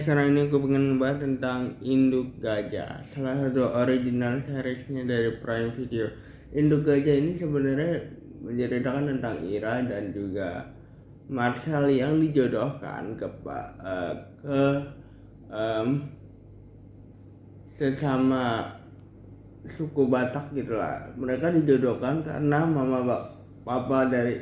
sekarang ini aku pengen ngebahas tentang Induk Gajah, salah satu original seriesnya dari Prime Video. Induk Gajah ini sebenarnya menceritakan tentang Ira dan juga Marshall yang dijodohkan ke sesama suku Batak gitulah. Mereka dijodohkan karena papa dari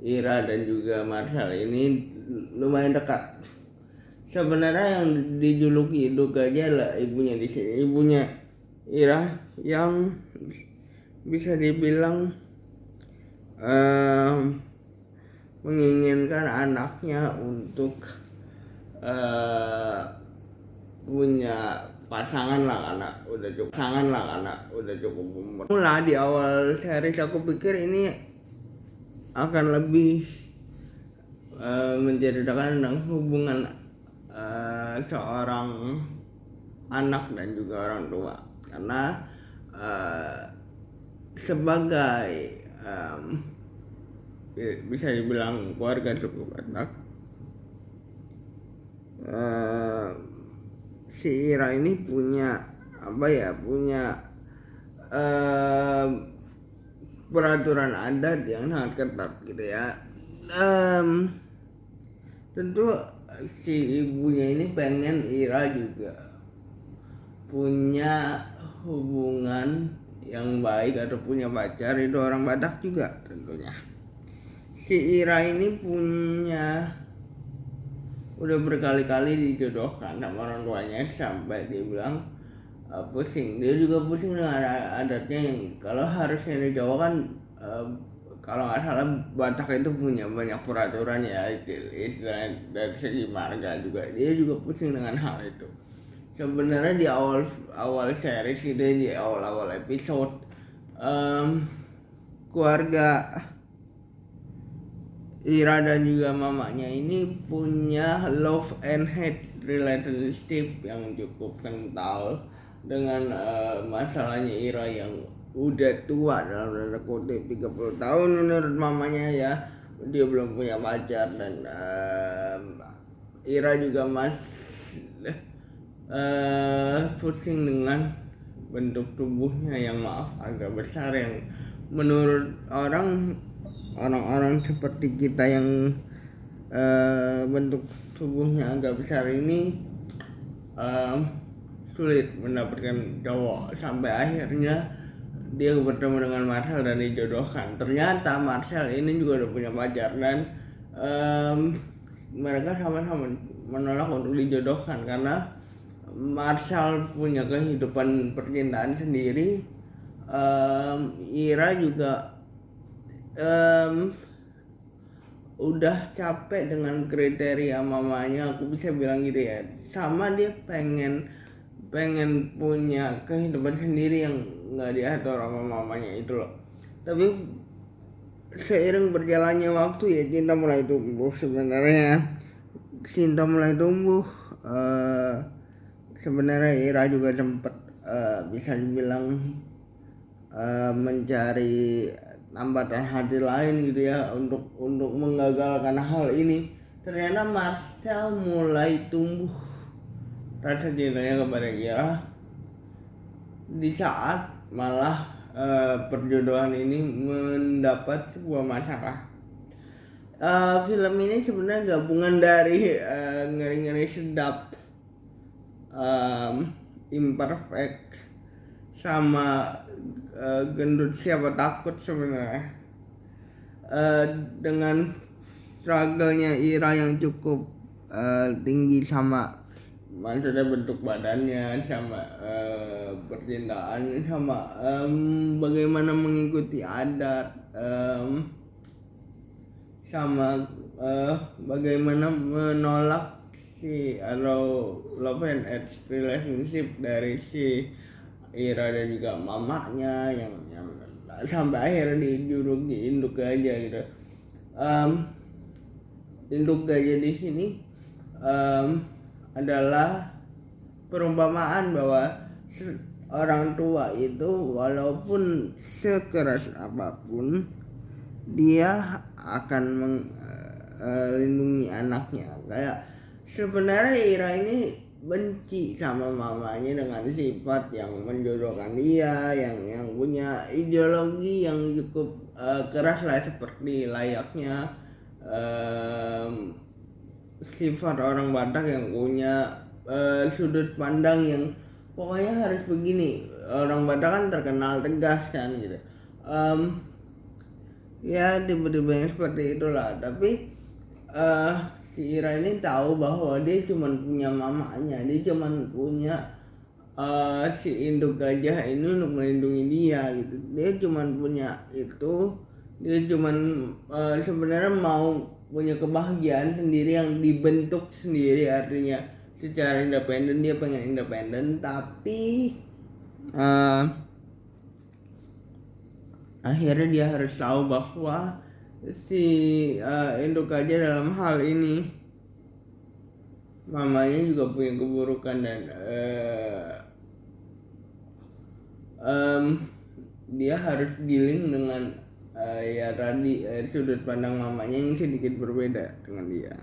Ira dan juga Marshall ini lumayan dekat. Sebenarnya yang dijuluki Induk Gajah adalah ibunya di sini, ibunya Ira yang bisa dibilang menginginkan anaknya untuk punya pasangan lah karena udah cukup umur. Mula di awal series aku pikir ini akan lebih menceritakan tentang hubungan seorang anak dan juga orang tua, karena sebagai bisa dibilang keluarga suku Batak, si Ira ini punya peraturan adat yang sangat ketat gitu ya. Tentu si ibunya ini pengen Ira juga punya hubungan yang baik atau punya pacar, itu orang Batak juga tentunya. Si Ira ini udah berkali-kali dijodohkan sama orang tuanya sampai dia bilang pusing. Dia juga pusing dengan adatnya yang kalau harusnya di Jawa kan kalau nggak salah Batak itu punya banyak peraturan ya, istilah dari segi marga juga. Dia juga pusing dengan hal itu. Sebenarnya di awal series itu, di awal episode, keluarga Ira dan juga mamanya ini punya love and hate relationship yang cukup kental dengan masalahnya Ira yang udah tua dalam tanda kutip 30 tahun menurut mamanya ya. Dia belum punya pacar dan Ira juga pusing dengan bentuk tubuhnya yang agak besar, yang menurut orang-orang seperti kita yang bentuk tubuhnya agak besar ini sulit mendapatkan cowok. Sampai akhirnya dia bertemu dengan Marshall dan dijodohkan. Ternyata Marshall ini juga udah punya pacar dan mereka sama-sama menolak untuk dijodohkan karena Marshall punya kehidupan percintaan sendiri. Ira juga udah capek dengan kriteria mamanya, aku bisa bilang gitu ya. Sama dia pengen punya kehidupan sendiri yang nggak diatur sama mamanya itu loh. Tapi seiring berjalannya waktu ya, cinta mulai tumbuh. Sebenarnya Ira juga sempat bisa dibilang mencari tambatan hati lain gitu ya untuk menggagalkan hal ini. Ternyata Marshall mulai tumbuh rasa cintanya kepada Ira di saat malah perjodohan ini mendapat sebuah masalah. Film ini sebenarnya gabungan dari ngeri-ngeri sedap, imperfect, sama gendut siapa takut sebenarnya. Dengan struggle-nya Ira yang cukup tinggi, sama maksudnya bentuk badannya, sama percintaan, sama bagaimana mengikuti adat, sama bagaimana menolak atau love and hate relationship dari si Ira dan juga mamanya yang sampai akhirnya dijuluki Induk Gajah gitu. Induk Gajah di sini adalah perumpamaan bahwa orang tua itu walaupun sekeras apapun dia akan melindungi anaknya. Kayak sebenarnya Ira ini benci sama mamanya dengan sifat yang menjodohkan dia, yang punya ideologi yang cukup keras lah, seperti layaknya sifat orang Batak yang punya sudut pandang yang pokoknya harus begini. Orang Batak kan terkenal tegas kan gitu. Ya tiba-tiba yang seperti itulah, tapi si Ira ini tahu bahwa dia cuma punya mamanya, dia cuma punya si induk gajah ini untuk melindungi dia gitu. Dia cuma punya itu, dia cuma sebenarnya mau punya kebahagiaan sendiri yang dibentuk sendiri, artinya secara independen, dia pengen independen, tapi akhirnya dia harus tahu bahwa si induk gajah dalam hal ini mamanya juga punya keburukan, dan dia harus dealing dengan ya tadi sudut pandang mamanya yang sedikit berbeda dengan dia.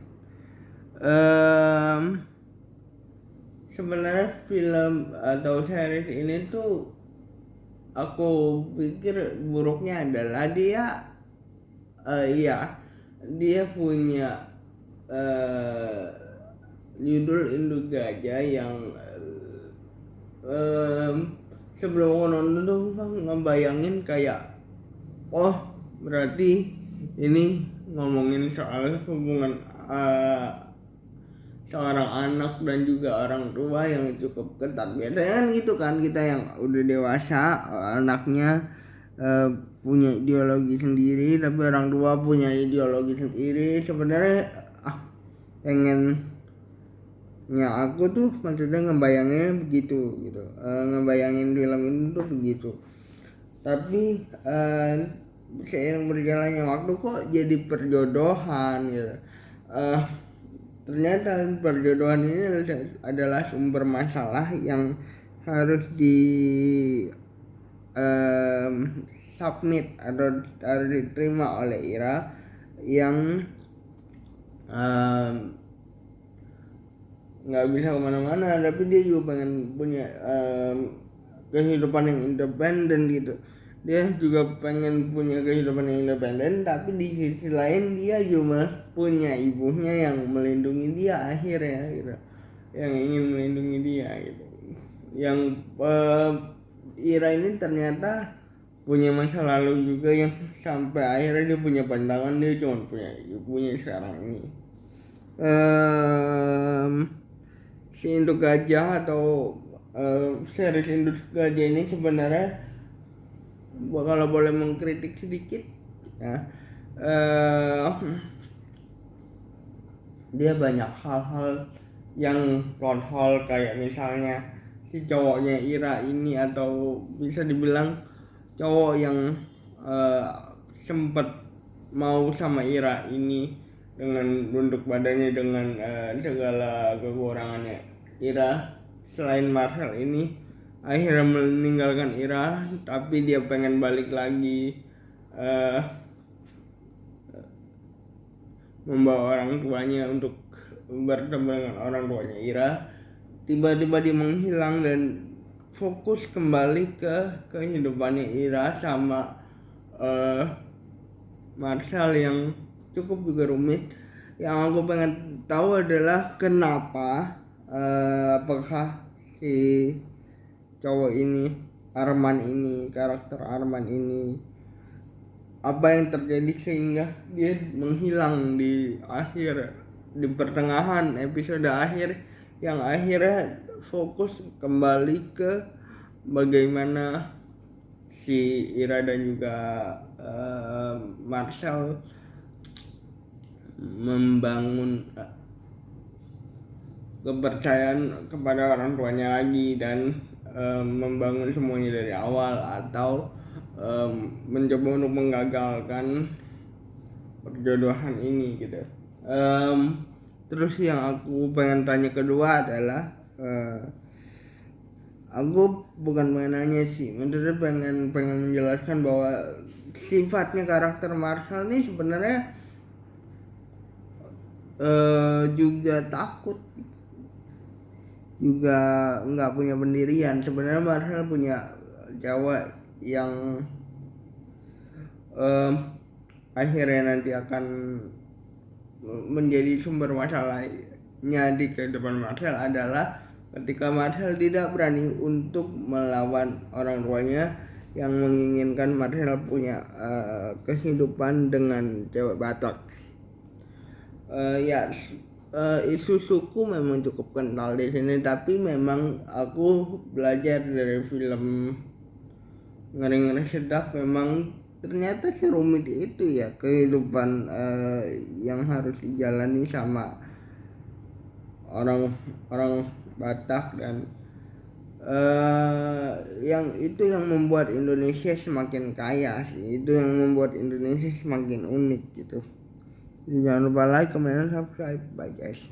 Sebenarnya film atau series ini tuh aku pikir buruknya adalah dia dia punya judul induk gajah yang sebelum aku nonton tuh ngebayangin kayak, oh berarti ini ngomongin soal hubungan seorang anak dan juga orang tua yang cukup ketat. Biasanya kan gitu kan, kita yang udah dewasa, anaknya punya ideologi sendiri, tapi orang tua punya ideologi sendiri. Sebenarnya pengennya aku tuh maksudnya ngebayanginnya begitu gitu, ngebayangin film ini tuh begitu. Tapi seiring berjalannya waktu kok jadi perjodohan gitu. Ternyata perjodohan ini adalah sumber masalah yang harus di submit atau harus diterima oleh Ira, yang nggak bisa kemana-mana, tapi dia juga pengen punya kehidupan yang independen gitu. Dia juga pengen punya kehidupan yang independen, tapi di sisi lain dia juga punya ibunya yang melindungi dia akhirnya gitu, yang ingin melindungi dia gitu. Yang Ira ini ternyata punya masa lalu juga yang sampai akhirnya dia punya pandangan, dia cuma punya ibunya sekarang ini. Si induk gajah atau series induk gajah ini sebenarnya kalau boleh mengkritik sedikit ya, dia banyak hal-hal yang plot hole, kayak misalnya si cowoknya Ira ini, atau bisa dibilang cowok yang sempat mau sama Ira ini dengan bentuk badannya, dengan segala kekurangannya. Ira selain Marcel ini akhirnya meninggalkan Ira, tapi dia pengen balik lagi membawa orang tuanya untuk bertemu dengan orang tuanya Ira. Tiba-tiba dia menghilang dan fokus kembali ke kehidupannya Ira sama Marcel yang cukup juga rumit. Yang aku pengen tahu adalah kenapa apakah si cowok ini, Arman ini, karakter Arman ini, apa yang terjadi sehingga dia menghilang di pertengahan episode akhir, yang akhirnya fokus kembali ke bagaimana si Ira dan juga Marcel membangun kepercayaan kepada orang tuanya lagi, dan membangun semuanya dari awal, atau mencoba untuk menggagalkan perjodohan ini gitu. Terus yang aku pengen tanya kedua adalah aku bukan pengen nanya sih, maksudnya pengen menjelaskan bahwa sifatnya karakter Marcel ini sebenarnya juga takut, juga nggak punya pendirian. Sebenarnya Marcel punya cewek yang akhirnya nanti akan menjadi sumber masalahnya di kehidupan Marcel adalah ketika Marcel tidak berani untuk melawan orang tuanya yang menginginkan Marcel punya kehidupan dengan cewek Batak. Isu suku memang cukup kental di sini, tapi memang aku belajar dari film Ngeri-Ngeri Sedap, memang ternyata serumit itu ya kehidupan yang harus dijalani sama orang Batak, dan yang itu yang membuat Indonesia semakin kaya sih, itu yang membuat Indonesia semakin unik gitu. Jadi jangan lupa like, comment, dan subscribe. Bye guys.